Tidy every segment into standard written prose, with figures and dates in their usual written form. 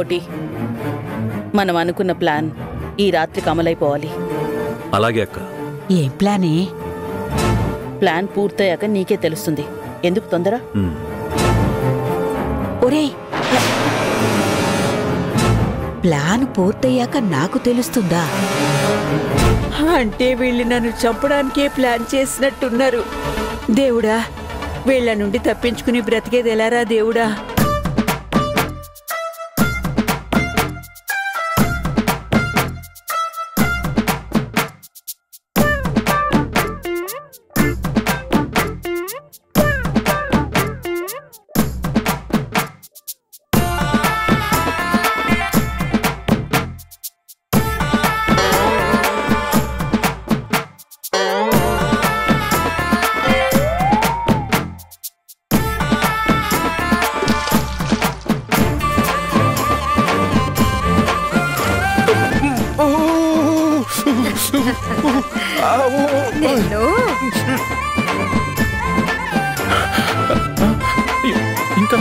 కోటి, మనం అనుకున్న ప్లాన్ ఈ రాత్రికి అమలైపోవాలి. అలాగే అక్క. ఏం ప్లానే? ప్లాన్ పూర్తయ్యాక నీకే తెలుస్తుంది. ఎందుకు తొందర? ఒరేయ్, ప్లాన్ పూర్తయ్యాక నాకు తెలుస్తుందా? అంటే వీళ్ళు నన్ను చంపడానికే ప్లాన్ చేసినట్టున్నారు. దేవుడా, వీళ్ళ నుండి తప్పించుకుని బ్రతికేది ఎలారా దేవుడా? ఇంకా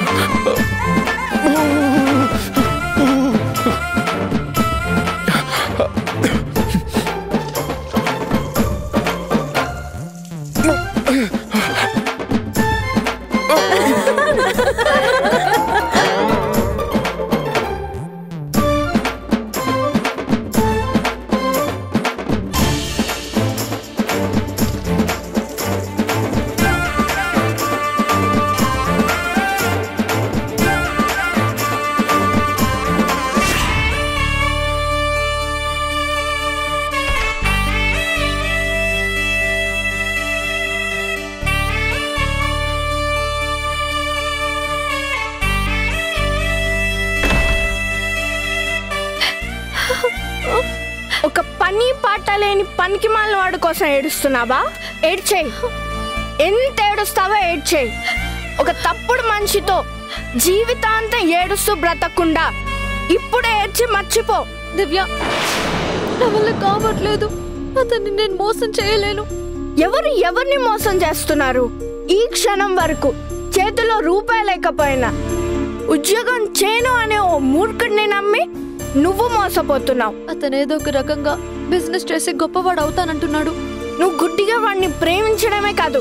ఒక పని పాట లేని పనికి మాలిన వాడి కోసం ఏడుస్తున్నావా? ఏడ్చేయి. ఎంత ఏడుస్తావో ఏడ్చేయి. ఒక తప్పుడు మనిషితో జీవితాంతం ఏడుస్తూ బ్రతకుండా ఇప్పుడే ఏడ్చి మర్చిపో. దివ్య, నా వల్ల కావట్లేదు. అతన్ని నేను మోసం చేయలేను. ఎవరు ఎవరిని మోసం చేస్తున్నారు? ఈ క్షణం వరకు చేతిలో రూపాయి లేకపోయినా ఉద్యోగం చేయను అనే ఓ మూర్ఖుడిని నమ్మి నువ్వు మోసపోతున్నావు. అతను ఏదో ఒక రకంగా బిజినెస్ చేసి గొప్పవాడు అవుతానంటున్నాడు. నువ్వు గుడ్డిగా వాడిని ప్రేమించడమే కాదు,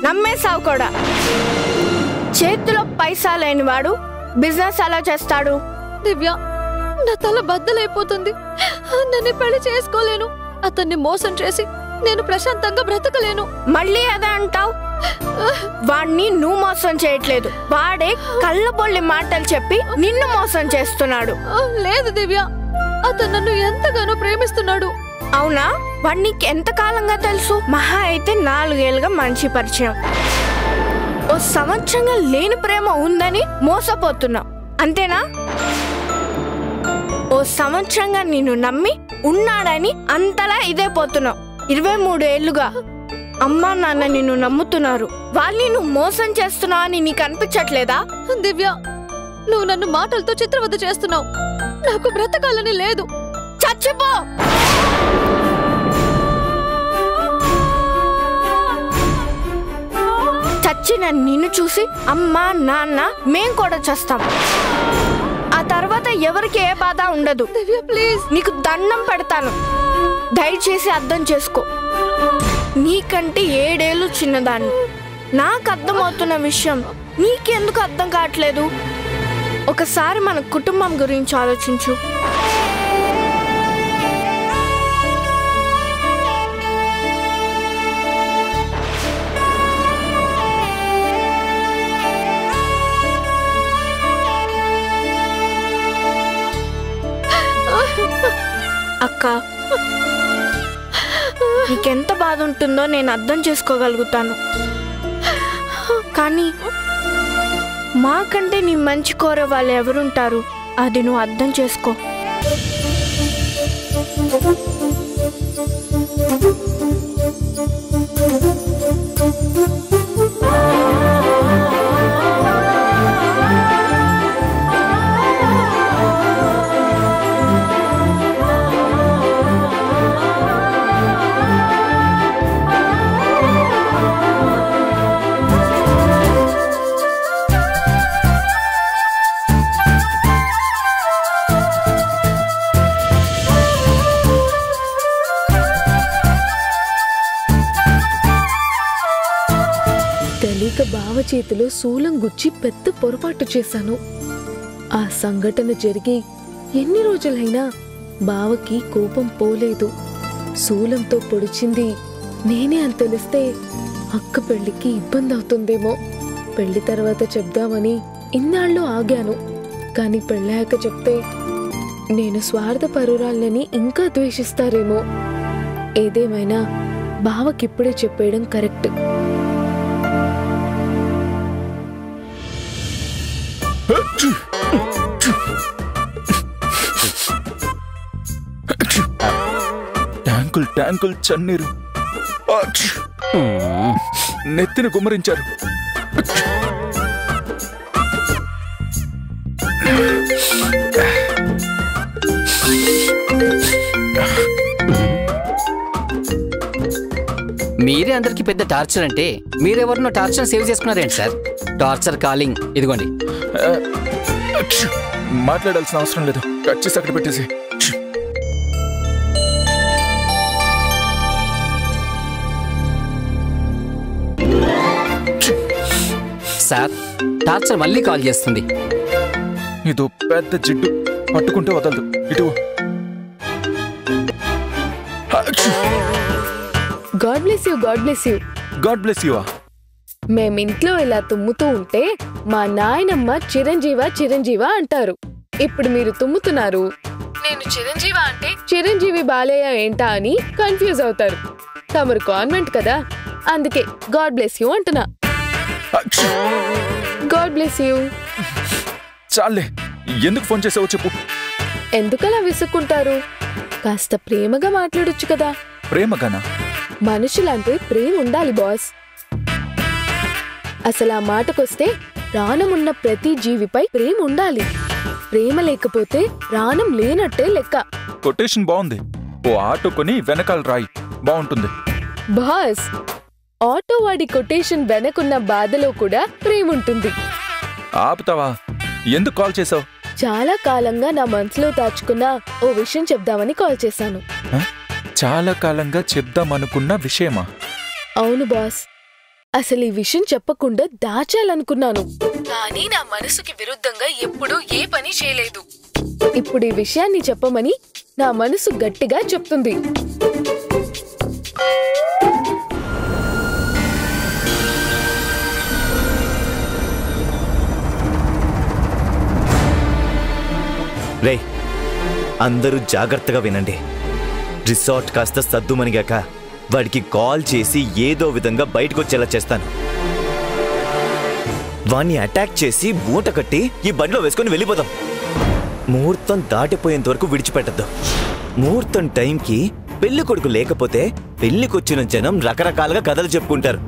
నమ్మేశావు కూడా. చేతిలో పైసా లేని వాడు బిజినెస్ ఎలా చేస్తాడు? దివ్య, నా తల బద్దలైపోతుంది. నన్ను పెళ్లి చేసుకోలేను. అతన్ని మోసం చేసి నేను ప్రశాంతంగా బ్రతకలేను. మళ్ళీ అదే అంటావు? వాణ్ణి నువ్వు మోసం చేయట్లేదు, వాడే కళ్ళబొల్లి మాటలు చెప్పి నిన్ను మోసం చేస్తున్నాడు. లేదు దివ్య, అతను నన్ను ఎంతగానో ప్రేమిస్తున్నాడు. అవునా? వాణ్ణి ఎంతకాలంగా తెలుసు? మహా అయితే 4 ఏళ్ళుగా మంచి పరిచయం. ఓ సంవత్సరంగా లేని ప్రేమ ఉందని మోసపోతున్నావు, అంతేనా? ఓ సంవత్సరంగా నిన్ను నమ్మి ఉన్నాడని అంతలా ఇదే పోతున్నావు. 23 ఏళ్లుగా అమ్మా నాన్న నిన్ను నమ్ముతున్నారు, వాళ్ళని నువ్వు మోసం చేస్తున్నావు అని నీకు అనిపించట్లేదా? దివ్య, నువ్వు నన్ను మాటలతో చిత్రవద చేస్తున్నావు. నాకు బ్రతకాలని లేదు. చచ్చిపో. చచ్చిన నిన్ను చూసి అమ్మా నాన్న మేం కూడా చేస్తాం. ఆ తర్వాత ఎవరికి ఏ బాధ ఉండదు. దివ్య ప్లీజ్, నీకు దండం పెడతాను, దయచేసి అర్థం చేసుకో. నీకంటే 7 ఏళ్ళు చిన్నదాన్ని. నాకు అర్థమవుతున్న విషయం నీకెందుకు అర్థం కావట్లేదు? ఒకసారి మన కుటుంబం గురించి ఆలోచించు. అక్క, నీకెంత బాధ ఉంటుందో నేను అర్థం చేసుకోగలుగుతాను. కానీ మాకంటే నీ మంచి కోరే వాళ్ళు ఎవరుంటారు? అది నువ్వు అర్థం చేసుకో. తెలియక బావ చేతిలో శూలం గుచ్చి పెద్ద పొరపాటు చేశాను. ఆ సంఘటన జరిగి ఎన్ని రోజులైనా బావకి కోపం పోలేదు. శూలంతో పొడిచింది నేనే అని తెలిస్తే అక్క పెళ్లికి ఇబ్బంది అవుతుందేమో. పెళ్లి తర్వాత చెప్దామని ఇన్నాళ్ళు ఆగాను. కాని పెళ్ళాక చెప్తే నేను స్వార్థపరురాలని ఇంకా ద్వేషిస్తారేమో. ఏదేమైనా బావకిప్పుడే చెప్పేయడం కరెక్ట్. ట్యాంకుల్ ట్యాంకుల్ చన్నీరు నెత్తిని గుమ్మరించారు. మీరే అందరికి పెద్ద టార్చర్ అంటే మీరెవరినో టార్చర్ సేవ్ చేసుకున్నారేంటి సార్? టార్చర్ కాలింగ్ ఇదిగోండి. మాట్లాడాల్సిన అవసరం లేదు, కట్ చేసి అక్కడ పెట్టేసి. సార్ టార్చర్ మళ్ళీ కాల్ చేస్తుంది. ఇదో పెద్ద జిడ్డు, పట్టుకుంటే వదలదు. ఇటు God bless you, God bless you. God bless you. మేమింట్లో ఇలా తుమ్ముతూ ఉంటే మా నాయనమ్మ చిరంజీవ చిరంజీవ అంటారు. ఇప్పుడు మీరు తుమ్ముతున్నారు, నేను చిరంజీవ అంటే చిరంజీవి బాలయ్య ఏంటా అని కన్ఫ్యూజ్ అవుతారు. తమరు కాన్వెంట్ కదా, అందుకే గాడ్ బ్లెస్ యూ అంటున్నా. God bless you. చాలే, ఎందుకు ఫోన్ చేసావో చెప్పు. ఎందుకలా విసుక్కుంటారు? కాస్త ప్రేమగా మాట్లాడొచ్చు కదా. ప్రేమగానా? మనుషులంటే ప్రేమ ఉండాలి బాస్. అసలు ఆ మాటకొస్తే ప్రాణమున్న ప్రతి జీవిపై ప్రేమ ఉండాలి. ప్రేమ లేకపోతే ప్రాణం లేనట్టే లెక్క. కొటేషన్ బాగుంది. ఓ ఆటో కొని వెనకాల రాయి, బాగుంటుంది. బాస్, ఆటో వాడి కొటేషన్ వెనకున్న బాధలో కూడా ప్రేమ ఉంటుంది. ఆపుతావా? ఎందుకు కాల్ చేసావు? చాలా కాలంగా నా మనసులో దాచుకున్న ఓ విషయం చెప్దామని కాల్ చేశాను. చాలా కాలంగా చెప్దామనుకున్న విషయమా? అవును బాస్, అసలు ఈ విషయం చెప్పకుండా దాచాలనుకున్నాను. కానీ నా మనసుకి విరుద్ధంగా ఎప్పుడూ ఏ పని చేయలేదు. ఇప్పుడు ఈ విషయాన్ని చెప్పమని నా మనసు గట్టిగా చెప్తుంది. రే, అందరూ జాగ్రత్తగా వినండి. రిసార్ట్ కాస్త సద్దుమనిగాక వాడికి కాల్ చేసి ఏదో విధంగా బయటకొచ్చేలా చేస్తాను. వాణ్ణి అటాక్ చేసి మూట కట్టి ఈ బండిలో వేసుకొని వెళ్ళిపోదాం. ముహూర్తం దాటిపోయేంత వరకు విడిచిపెట్టద్దు. ముహూర్తం టైంకి పెళ్లి కొడుకు లేకపోతే పెళ్లికొచ్చిన జనం రకరకాలుగా కథలు చెప్పుకుంటారు.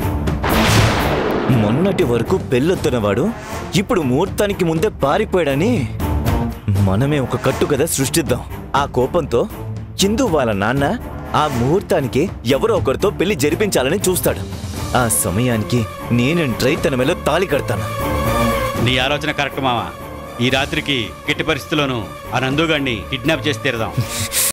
మొన్నటి వరకు పెళ్ళొత్తున్నవాడు ఇప్పుడు ముహూర్తానికి ముందే పారిపోయాడని మనమే ఒక కట్టు కథ సృష్టిద్దాం. ఆ కోపంతో చిందు వాళ్ళ నాన్న ఆ ముహూర్తానికి ఎవరో ఒకరితో పెళ్లి జరిపించాలని చూస్తాడు. ఆ సమయానికి నేనేంట్రై తన మీద తాళి కడతాను. నీ ఆలోచన కరెక్ట్ మావా. ఈ రాత్రికి కిట్టి పరిస్థితుల్లోనూ ఆ నందుగాడిని కిడ్నాప్ చేసి తీరదాం.